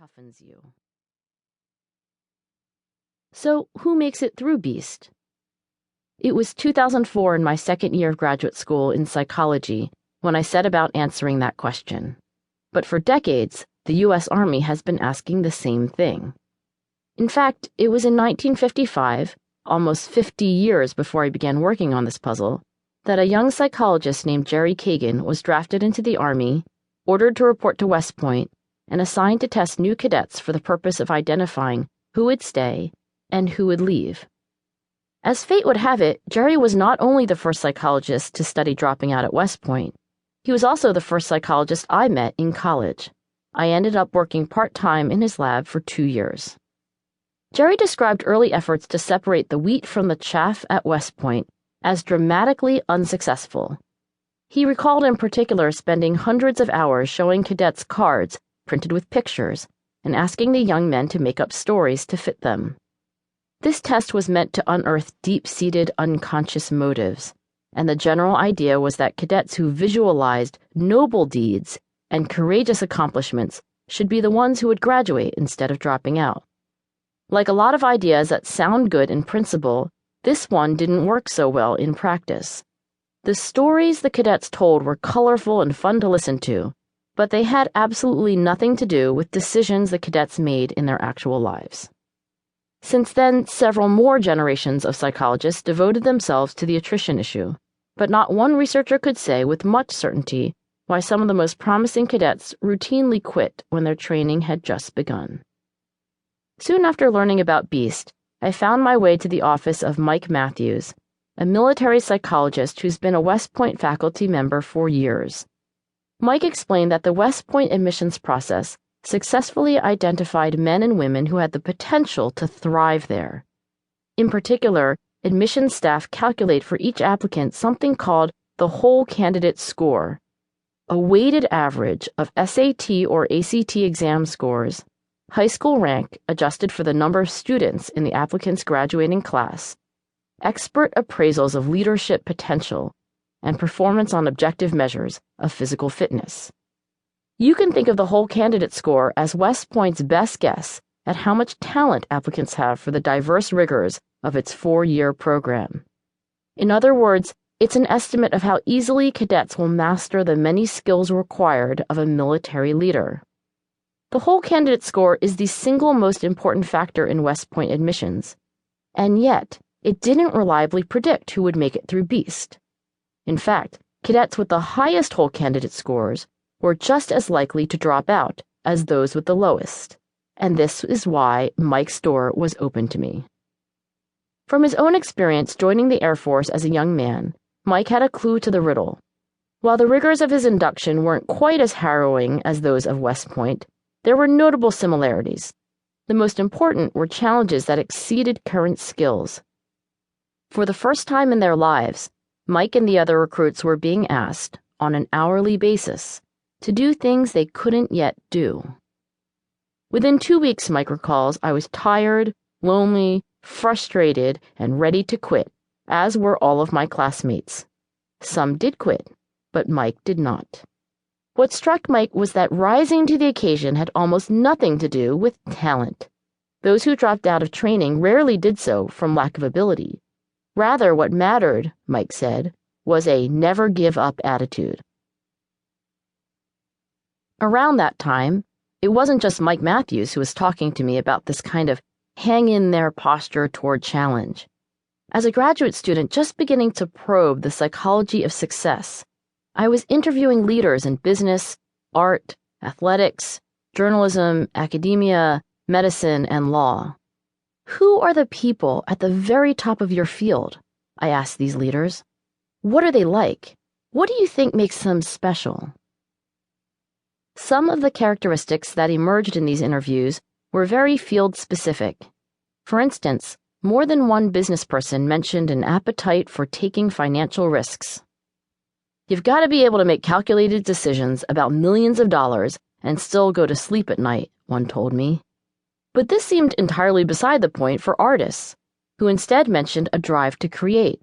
toughens you. So, who makes it through BEAST? It was 2004 in my second year of graduate school in psychology when I set about answering that question. But for decades, the U.S. Army has been asking the same thing. In fact, it was in 1955, almost 50 years before I began working on this puzzle, that a young psychologist named Jerry Kagan was drafted into the Army, ordered to report to West Point, and assigned to test new cadets for the purpose of identifying who would stay and who would leave. As fate would have it, Jerry was not only the first psychologist to study dropping out at West Point, he was also the first psychologist I met in college. I ended up working part-time in his lab for 2 years. Jerry described early efforts to separate the wheat from the chaff at West Point as dramatically unsuccessful. He recalled in particular spending hundreds of hours showing cadets cards printed with pictures and asking the young men to make up stories to fit them. This test was meant to unearth deep-seated unconscious motives, and the general idea was that cadets who visualized noble deeds and courageous accomplishments should be the ones who would graduate instead of dropping out. Like a lot of ideas that sound good in principle, this one didn't work so well in practice. The stories the cadets told were colorful and fun to listen to, but they had absolutely nothing to do with decisions the cadets made in their actual lives. Since then, several more generations of psychologists devoted themselves to the attrition issue, but not one researcher could say with much certainty why some of the most promising cadets routinely quit when their training had just begun. Soon after learning about BEAST, I found my way to the office of Mike Matthews, a military psychologist who's been a West Point faculty member for years. Mike explained that the West Point admissions process successfully identified men and women who had the potential to thrive there. In particular, admissions staff calculate for each applicant something called the whole candidate score, a weighted average of SAT or ACT exam scores, high school rank adjusted for the number of students in the applicant's graduating class, expert appraisals of leadership potential, and performance on objective measures of physical fitness. You can think of the whole candidate score as West Point's best guess at how much talent applicants have for the diverse rigors of its 4-year program. In other words, it's an estimate of how easily cadets will master the many skills required of a military leader. The whole candidate score is the single most important factor in West Point admissions, and yet it didn't reliably predict who would make it through BEAST. In fact, cadets with the highest whole candidate scores were just as likely to drop out as those with the lowest, and this is why Mike's door was open to me. From his own experience joining the Air Force as a young man, Mike had a clue to the riddle. While the rigors of his induction weren't quite as harrowing as those of West Point, there were notable similarities. The most important were challenges that exceeded current skills. For the first time in their lives, Mike and the other recruits were being asked, on an hourly basis, to do things they couldn't yet do. Within 2 weeks, Mike recalls, I was tired, lonely, frustrated, and ready to quit, as were all of my classmates. Some did quit, but Mike did not. What struck Mike was that rising to the occasion had almost nothing to do with talent. Those who dropped out of training rarely did so from lack of ability. Rather, what mattered, Mike said, was a never-give-up attitude. Around that time, it wasn't just Mike Matthews who was talking to me about this kind of hang-in-there posture toward challenge. As a graduate student just beginning to probe the psychology of success, I was interviewing leaders in business, art, athletics, journalism, academia, medicine, and law. Who are the people at the very top of your field? I asked these leaders. What are they like? What do you think makes them special? Some of the characteristics that emerged in these interviews were very field-specific. For instance, more than one business person mentioned an appetite for taking financial risks. You've got to be able to make calculated decisions about millions of dollars and still go to sleep at night, one told me. But this seemed entirely beside the point for artists, who instead mentioned a drive to create.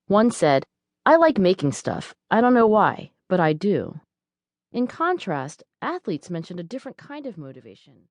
One said, I like making stuff. I don't know why, but I do. In contrast, athletes mentioned a different kind of motivation.